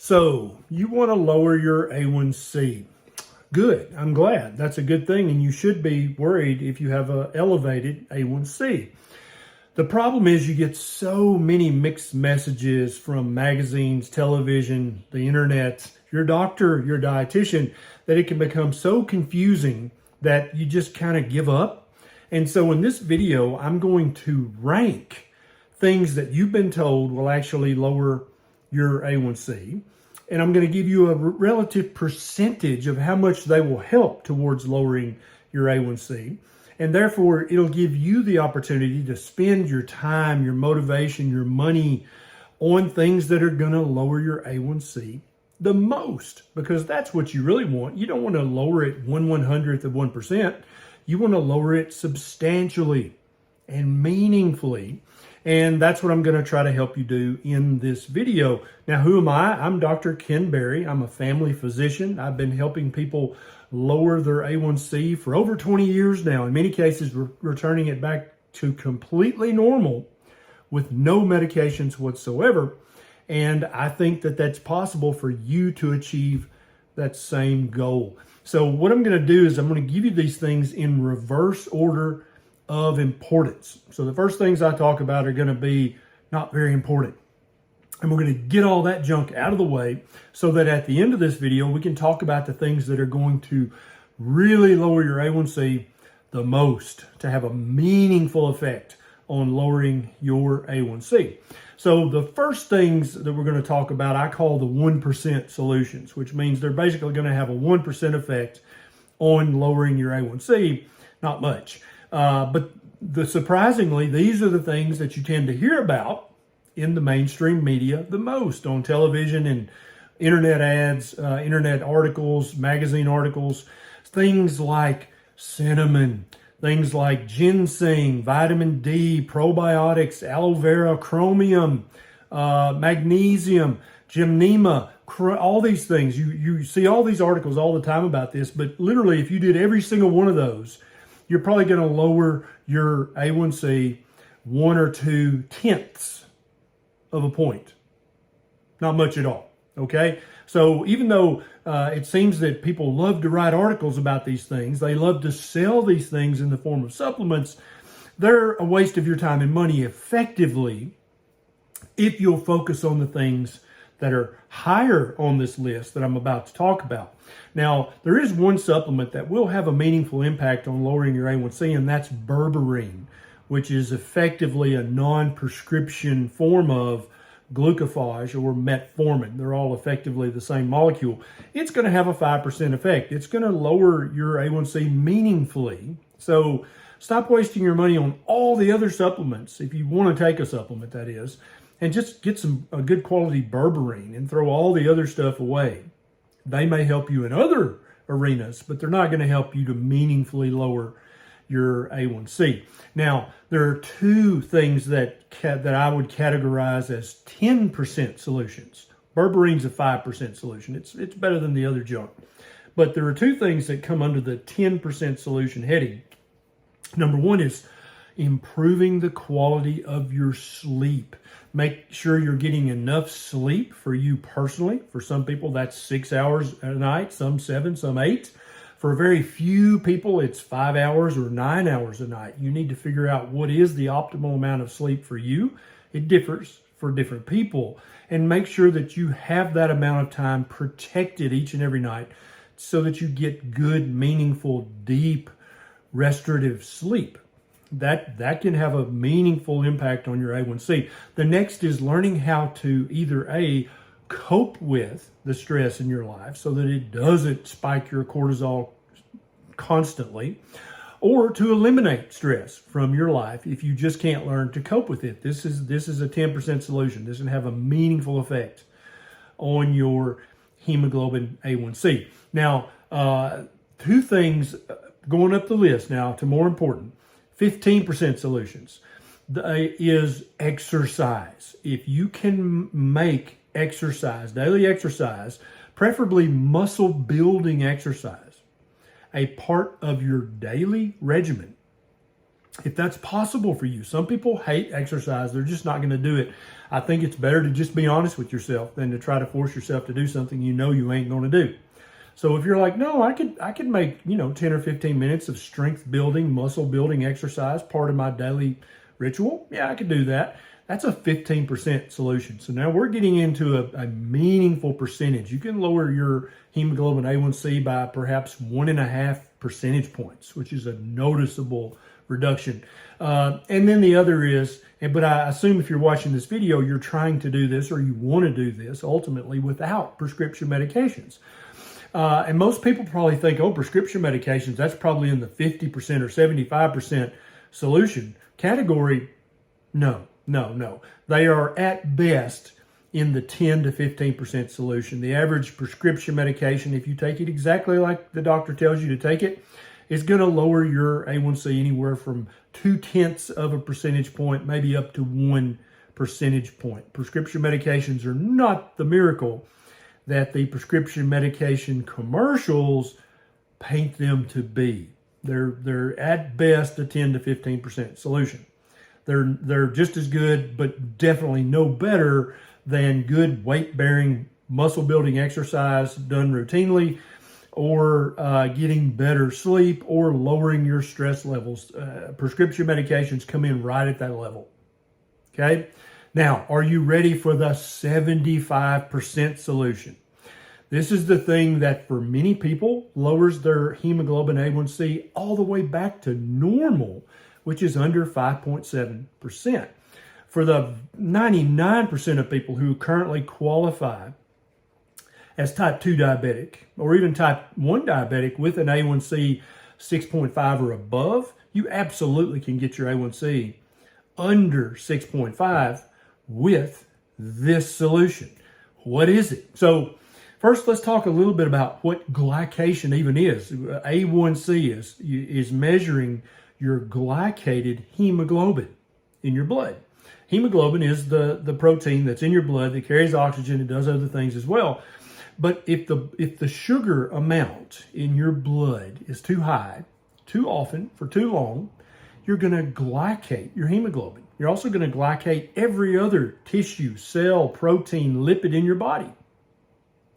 So you want to lower your A1C. Good. I'm glad. That's a good thing. And you should be worried if you have an elevated A1C. The problem is you get so many mixed messages from magazines, television, the internet, your doctor, your dietitian, that it can become so confusing that you just kind of give up. And so in this video, I'm going to rank things that you've been told will actually lower your A1C. And I'm going to give you a relative percentage of how much they will help towards lowering your A1C. And therefore, it'll give you the opportunity to spend your time, your motivation, your money on things that are going to lower your A1C the most, because that's what you really want. You don't want to lower it 1/100th of 1%. You want to lower it substantially and meaningfully. And that's what I'm going to try to help you do in this video. Now, who am I? I'm Dr. Ken Berry. I'm a family physician. I've been helping people lower their A1C for over 20 years now. In many cases, returning it back to completely normal with no medications whatsoever. And I think that that's possible for you to achieve that same goal. So what I'm going to do is I'm going to give you these things in reverse order of importance. So the first things I talk about are going to be not very important. And we're going to get all that junk out of the way so that at the end of this video, we can talk about the things that are going to really lower your A1C the most, to have a meaningful effect on lowering your A1C. So the first things that we're going to talk about, I call the 1% solutions, which means they're basically going to have a 1% effect on lowering your A1C, not much. But surprisingly, these are the things that you tend to hear about in the mainstream media the most, on television and internet ads, internet articles, magazine articles, things like cinnamon, things like ginseng, vitamin D, probiotics, aloe vera, chromium, magnesium, gymnema, all these things. You see all these articles all the time about this, but literally if you did every single one of those, you're probably going to lower your A1C 1 or 2 tenths of a point. Not much at all, okay? So even though it seems that people love to write articles about these things, they love to sell these things in the form of supplements, they're a waste of your time and money effectively if you'll focus on the things that are higher on this list that I'm about to talk about. Now, there is one supplement that will have a meaningful impact on lowering your A1C, and that's berberine, which is effectively a non-prescription form of glucophage or metformin. They're all effectively the same molecule. It's going to have a 5% effect. It's going to lower your A1C meaningfully. So stop wasting your money on all the other supplements, if you want to take a supplement, that is, and just get a good quality berberine and throw all the other stuff away. They may help you in other arenas, but they're not going to help you to meaningfully lower your A1C. Now, there are two things that I would categorize as 10% solutions. Berberine's a 5% solution. It's better than the other junk. But there are two things that come under the 10% solution heading. Number one is improving the quality of your sleep. Make sure you're getting enough sleep for you personally. For some people, that's 6 hours a night, some 7, some 8. For very few people, it's 5 hours or 9 hours a night. You need to figure out what is the optimal amount of sleep for you. It differs for different people. And make sure that you have that amount of time protected each and every night so that you get good, meaningful, deep, restorative sleep. That can have a meaningful impact on your A1C. The next is learning how to either cope with the stress in your life so that it doesn't spike your cortisol constantly, or to eliminate stress from your life if you just can't learn to cope with it. This is a 10% solution. This can have a meaningful effect on your hemoglobin A1C. Now, two things going up the list now to more important. 15% solutions is exercise. If you can make exercise, daily exercise, preferably muscle building exercise, a part of your daily regimen, if that's possible for you. Some people hate exercise. They're just not going to do it. I think it's better to just be honest with yourself than to try to force yourself to do something you know you ain't going to do. So if you're like, no, I could make, 10 or 15 minutes of strength building, muscle building exercise part of my daily ritual. Yeah, I could do that. That's a 15% solution. So now we're getting into a meaningful percentage. You can lower your hemoglobin A1c by perhaps 1.5 percentage points, which is a noticeable reduction. And then the other is, but I assume if you're watching this video, you're trying to do this or you want to do this ultimately without prescription medications. And most people probably think, oh, prescription medications, that's probably in the 50% or 75% solution category. No. They are at best in the 10 to 15% solution. The average prescription medication, if you take it exactly like the doctor tells you to take it, is going to lower your A1c anywhere from 0.2 of a percentage point, maybe up to 1 percentage point. Prescription medications are not the miracle that the prescription medication commercials paint them to be. They're at best a 10 to 15% solution. They're just as good, but definitely no better than good weight-bearing, muscle-building exercise done routinely, or getting better sleep, or lowering your stress levels. Prescription medications come in right at that level. Okay? Now, are you ready for the 75% solution? This is the thing that for many people lowers their hemoglobin A1c all the way back to normal, which is under 5.7%. For the 99% of people who currently qualify as type 2 diabetic or even type 1 diabetic with an A1c 6.5 or above, you absolutely can get your A1c under 6.5 with this solution. What is it? So first, let's talk a little bit about what glycation even is. A1c is measuring your glycated hemoglobin in your blood. Hemoglobin is the protein that's in your blood that carries oxygen and does other things as well. But if the sugar amount in your blood is too high, too often, for too long, you're going to glycate your hemoglobin. You're also going to glycate every other tissue, cell, protein, lipid in your body.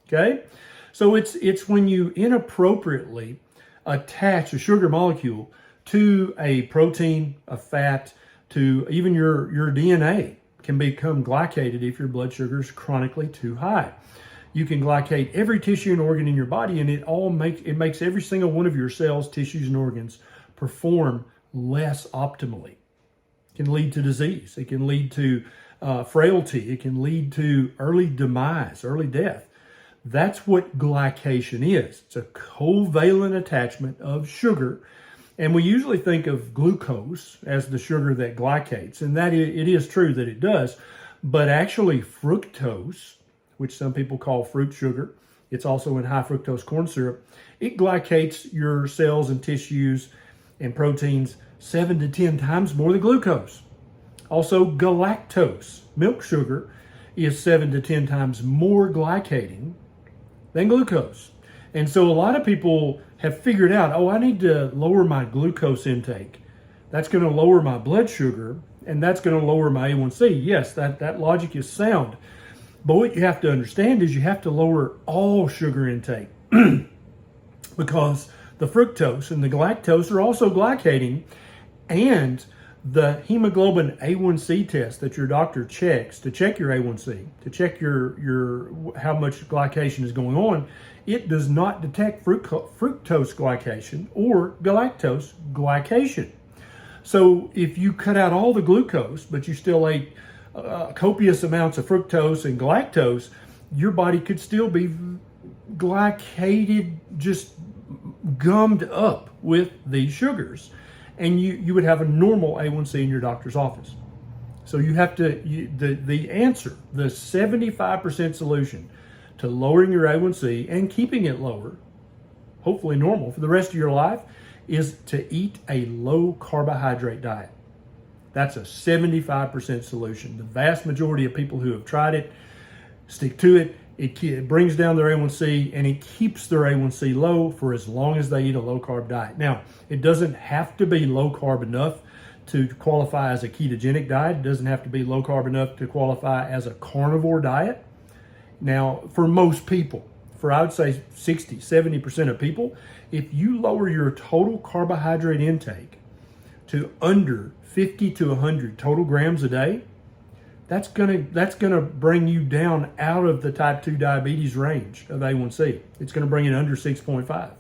Okay? So it's when you inappropriately attach a sugar molecule to a protein, a fat, to even your DNA can become glycated if your blood sugar is chronically too high. You can glycate every tissue and organ in your body, and it makes every single one of your cells, tissues, and organs perform less optimally. It can lead to disease. It can lead to frailty. It can lead to early demise, early death. That's what glycation is. It's a covalent attachment of sugar. And we usually think of glucose as the sugar that glycates, and that it is true that it does, but actually fructose, which some people call fruit sugar, it's also in high fructose corn syrup, it glycates your cells and tissues and proteins 7 to 10 times more than glucose. Also, galactose, milk sugar, is 7 to 10 times more glycating than glucose. And so a lot of people have figured out, oh, I need to lower my glucose intake. That's going to lower my blood sugar, and that's going to lower my A1c. Yes, that logic is sound. But what you have to understand is you have to lower all sugar intake because the fructose and the galactose are also glycating, and the hemoglobin A1c test that your doctor checks to check your A1c, to check your how much glycation is going on, it does not detect fructose glycation or galactose glycation. So if you cut out all the glucose, but you still ate copious amounts of fructose and galactose, your body could still be glycated, just gummed up with these sugars. And you would have a normal A1c in your doctor's office. So you have to, the answer, the 75% solution to lowering your A1c and keeping it lower, hopefully normal for the rest of your life, is to eat a low carbohydrate diet. That's a 75% solution. The vast majority of people who have tried it stick to it. It brings down their A1c and it keeps their A1c low for as long as they eat a low carb diet. Now, it doesn't have to be low carb enough to qualify as a ketogenic diet. It doesn't have to be low carb enough to qualify as a carnivore diet. Now, for most people, for I would say 60, 70% of people, if you lower your total carbohydrate intake to under 50 to 100 total grams a day, that's gonna bring you down out of the type 2 diabetes range of A1c. It's gonna bring it under 6.5.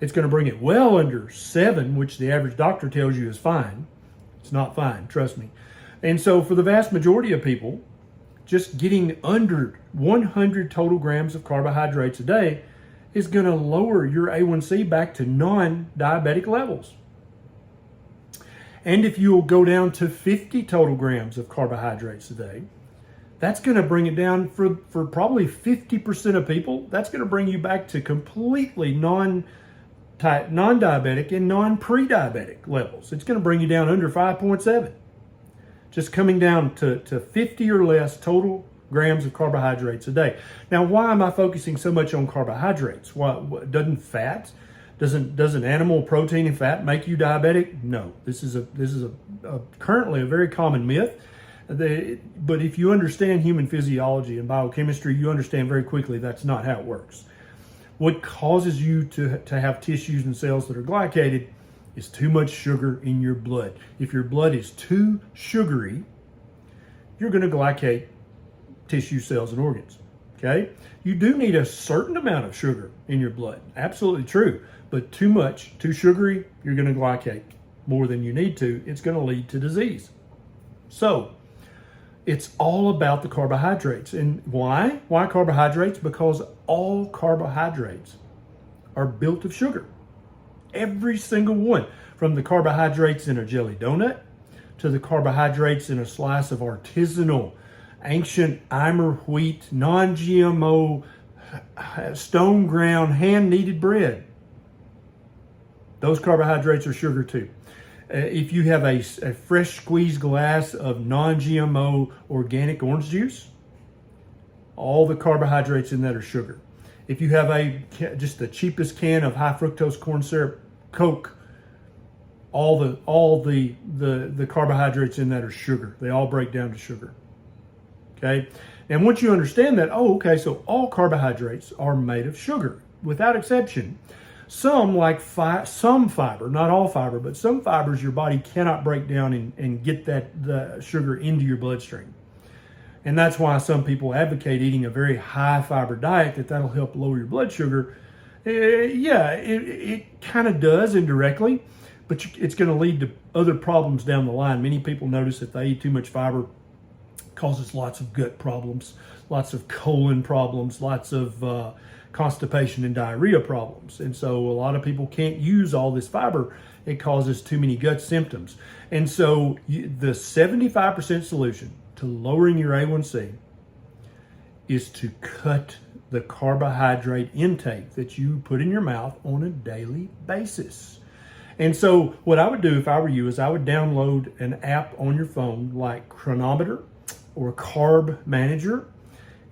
It's gonna bring it well under 7, which the average doctor tells you is fine. It's not fine, trust me. And so for the vast majority of people, just getting under 100 total grams of carbohydrates a day is gonna lower your A1c back to non-diabetic levels. And if you'll go down to 50 total grams of carbohydrates a day, that's going to bring it down for probably 50% of people. That's going to bring you back to completely non-diabetic and non-pre-diabetic levels. It's going to bring you down under 5.7. Just coming down to 50 or less total grams of carbohydrates a day. Now, why am I focusing so much on carbohydrates? Doesn't animal protein and fat make you diabetic? No. This is currently a very common myth. But if you understand human physiology and biochemistry, you understand very quickly that's not how it works. What causes you to have tissues and cells that are glycated is too much sugar in your blood. If your blood is too sugary, you're going to glycate tissue, cells, and organs. Okay? You do need a certain amount of sugar in your blood. Absolutely true. But too much, too sugary, you're going to glycate more than you need to. It's going to lead to disease. So it's all about the carbohydrates. And why? Why carbohydrates? Because all carbohydrates are built of sugar. Every single one. From the carbohydrates in a jelly donut to the carbohydrates in a slice of artisanal, ancient Eimer wheat, non-GMO, stone ground, hand kneaded bread. Those carbohydrates are sugar too. If you have a fresh squeezed glass of non-GMO organic orange juice, all the carbohydrates in that are sugar. If you have just the cheapest can of high fructose corn syrup, Coke, all the carbohydrates in that are sugar. They all break down to sugar. Okay? And once you understand that, so all carbohydrates are made of sugar, without exception. Some, some fiber, not all fiber, but some fibers your body cannot break down and get the sugar into your bloodstream. And that's why some people advocate eating a very high fiber diet, that'll help lower your blood sugar. It kind of does indirectly, but it's going to lead to other problems down the line. Many people notice if they eat too much fiber, causes lots of gut problems, lots of colon problems, lots of constipation and diarrhea problems. And so a lot of people can't use all this fiber. It causes too many gut symptoms. And so the 75% solution to lowering your A1c is to cut the carbohydrate intake that you put in your mouth on a daily basis. And so what I would do if I were you is I would download an app on your phone like Chronometer or Carb Manager.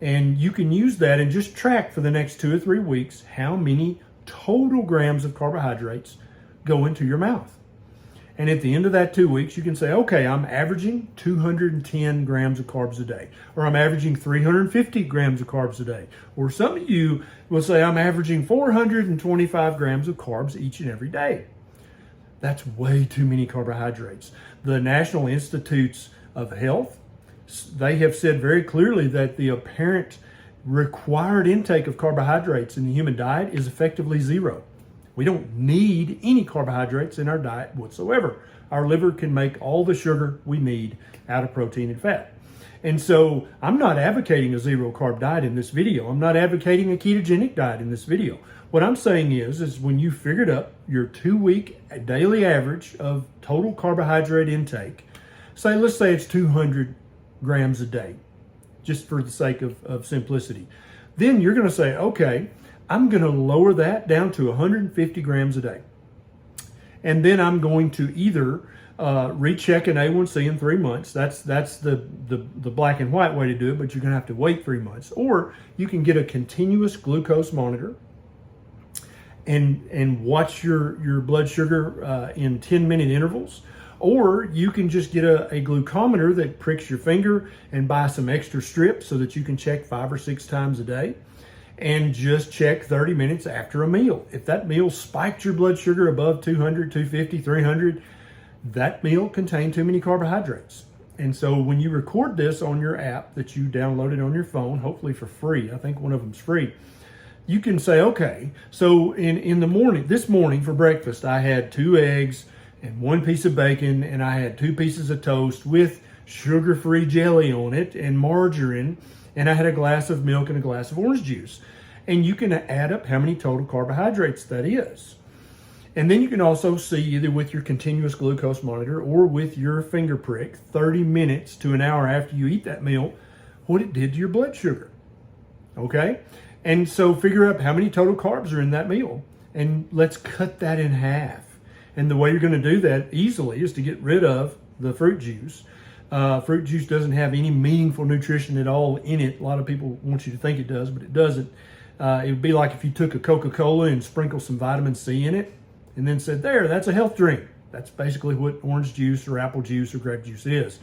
And you can use that and just track for the next 2 or 3 weeks how many total grams of carbohydrates go into your mouth. And at the end of that 2 weeks, you can say, okay, I'm averaging 210 grams of carbs a day, or I'm averaging 350 grams of carbs a day. Or some of you will say, I'm averaging 425 grams of carbs each and every day. That's way too many carbohydrates. The National Institutes of Health, they have said very clearly that the apparent required intake of carbohydrates in the human diet is effectively zero. We don't need any carbohydrates in our diet whatsoever. Our liver can make all the sugar we need out of protein and fat. And so I'm not advocating a zero carb diet in this video. I'm not advocating a ketogenic diet in this video. What I'm saying is when you figured up your 2-week daily average of total carbohydrate intake, let's say it's 200 grams a day, just for the sake of simplicity. Then you're going to say, okay, I'm going to lower that down to 150 grams a day. And then I'm going to either recheck an A1c in 3 months. That's the black and white way to do it, but you're going to have to wait 3 months. Or you can get a continuous glucose monitor and watch your blood sugar in 10-minute intervals. Or you can just get a glucometer that pricks your finger and buy some extra strips so that you can check 5 or 6 times a day, and just check 30 minutes after a meal. If that meal spiked your blood sugar above 200, 250, 300, that meal contained too many carbohydrates. And so when you record this on your app that you downloaded on your phone, hopefully for free, I think one of them's free, you can say, okay, so in the morning, this morning for breakfast, I had 2 eggs and 1 piece of bacon, and I had 2 pieces of toast with sugar-free jelly on it and margarine, and I had a glass of milk and a glass of orange juice. And you can add up how many total carbohydrates that is. And then you can also see, either with your continuous glucose monitor or with your finger prick, 30 minutes to an hour after you eat that meal, what it did to your blood sugar. Okay? And so figure out how many total carbs are in that meal, and let's cut that in half. And the way you're going to do that easily is to get rid of the fruit juice. Fruit juice doesn't have any meaningful nutrition at all in it. A lot of people want you to think it does, but it doesn't. It would be like if you took a Coca-Cola and sprinkled some vitamin C in it and then said, there, that's a health drink. That's basically what orange juice or apple juice or grape juice is.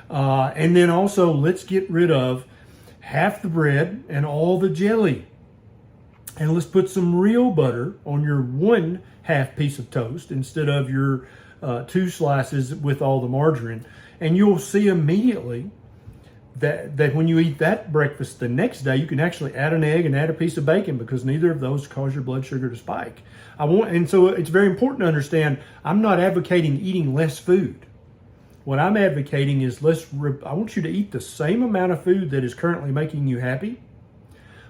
And then also, let's get rid of half the bread and all the jelly. And let's put some real butter on your 1/2 piece of toast instead of your 2 slices with all the margarine. And you'll see immediately that when you eat that breakfast the next day, you can actually add an egg and add a piece of bacon, because neither of those cause your blood sugar to spike. And so it's very important to understand, I'm not advocating eating less food. What I'm advocating is I want you to eat the same amount of food that is currently making you happy,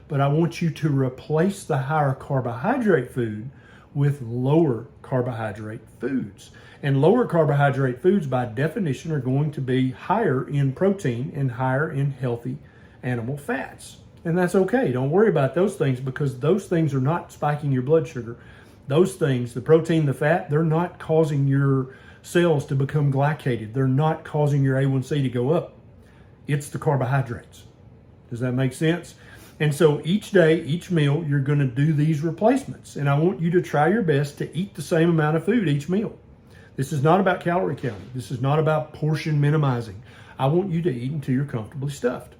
but I want you to replace the higher carbohydrate food with lower carbohydrate foods. And lower carbohydrate foods, by definition, are going to be higher in protein and higher in healthy animal fats. And that's okay. Don't worry about those things, because those things are not spiking your blood sugar. Those things, the protein, the fat, they're not causing your cells to become glycated. They're not causing your A1c to go up. It's the carbohydrates. Does that make sense? And so each day, each meal, you're going to do these replacements. And I want you to try your best to eat the same amount of food each meal. This is not about calorie counting. This is not about portion minimizing. I want you to eat until you're comfortably stuffed.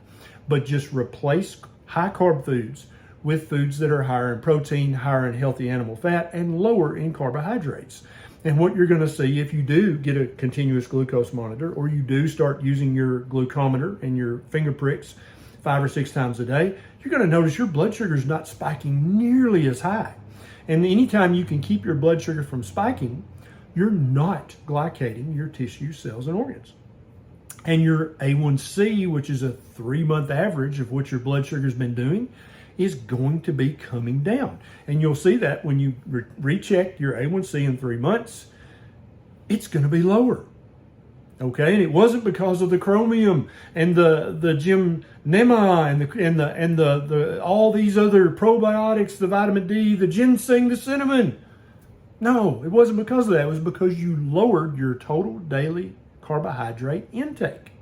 But just replace high carb foods with foods that are higher in protein, higher in healthy animal fat, and lower in carbohydrates. And what you're going to see, if you do get a continuous glucose monitor, or you do start using your glucometer and your finger pricks 5 or 6 times a day, you're going to notice your blood sugar is not spiking nearly as high. And anytime you can keep your blood sugar from spiking, you're not glycating your tissues, cells, and organs. And your A1c, which is a 3-month average of what your blood sugar has been doing, is going to be coming down. And you'll see that when you recheck your A1c in 3 months, it's going to be lower. Okay, and it wasn't because of the chromium and the gymnema and the all these other probiotics, the vitamin D, the ginseng, the cinnamon. No, it wasn't because of that. It was because you lowered your total daily carbohydrate intake.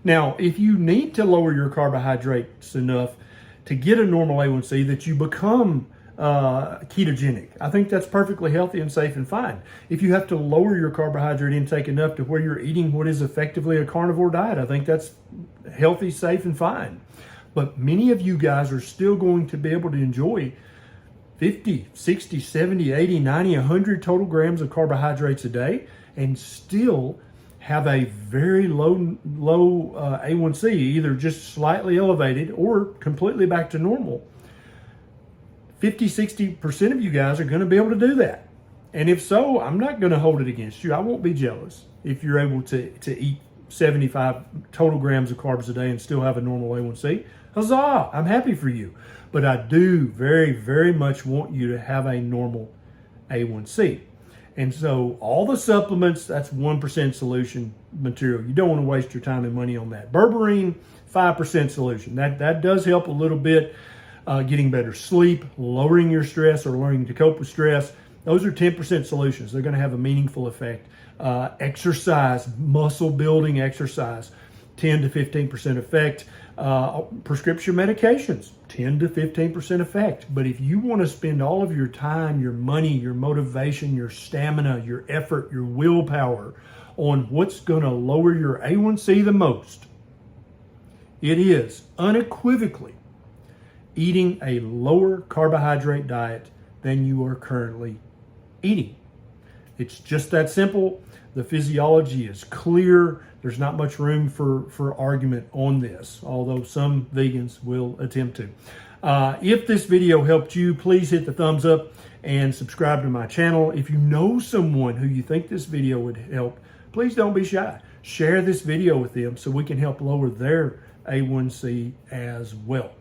Now, if you need to lower your carbohydrates enough to get a normal A1c that you become ketogenic, I think that's perfectly healthy and safe and fine. If you have to lower your carbohydrate intake enough to where you're eating what is effectively a carnivore diet, I think that's healthy, safe, and fine. But many of you guys are still going to be able to enjoy 50, 60, 70, 80, 90, 100 total grams of carbohydrates a day and still have a very low A1c, either just slightly elevated or completely back to normal. 50, 60% of you guys are going to be able to do that. And if so, I'm not going to hold it against you. I won't be jealous if you're able to eat 75 total grams of carbs a day and still have a normal A1c. Huzzah! I'm happy for you. But I do very, very much want you to have a normal A1c. And so all the supplements, that's 1% solution material. You don't want to waste your time and money on that. Berberine, 5% solution. That does help a little bit. Getting better sleep, lowering your stress or learning to cope with stress. Those are 10% solutions. They're going to have a meaningful effect. Exercise, muscle building exercise, 10 to 15% effect. Prescription medications, 10 to 15% effect. But if you want to spend all of your time, your money, your motivation, your stamina, your effort, your willpower on what's going to lower your A1C the most, it is unequivocally eating a lower carbohydrate diet than you are currently eating. It's just that simple. The physiology is clear. There's not much room for argument on this, although some vegans will attempt to. If this video helped you, please hit the thumbs up and subscribe to my channel. If you know someone who you think this video would help, please don't be shy. Share this video with them so we can help lower their A1C as well.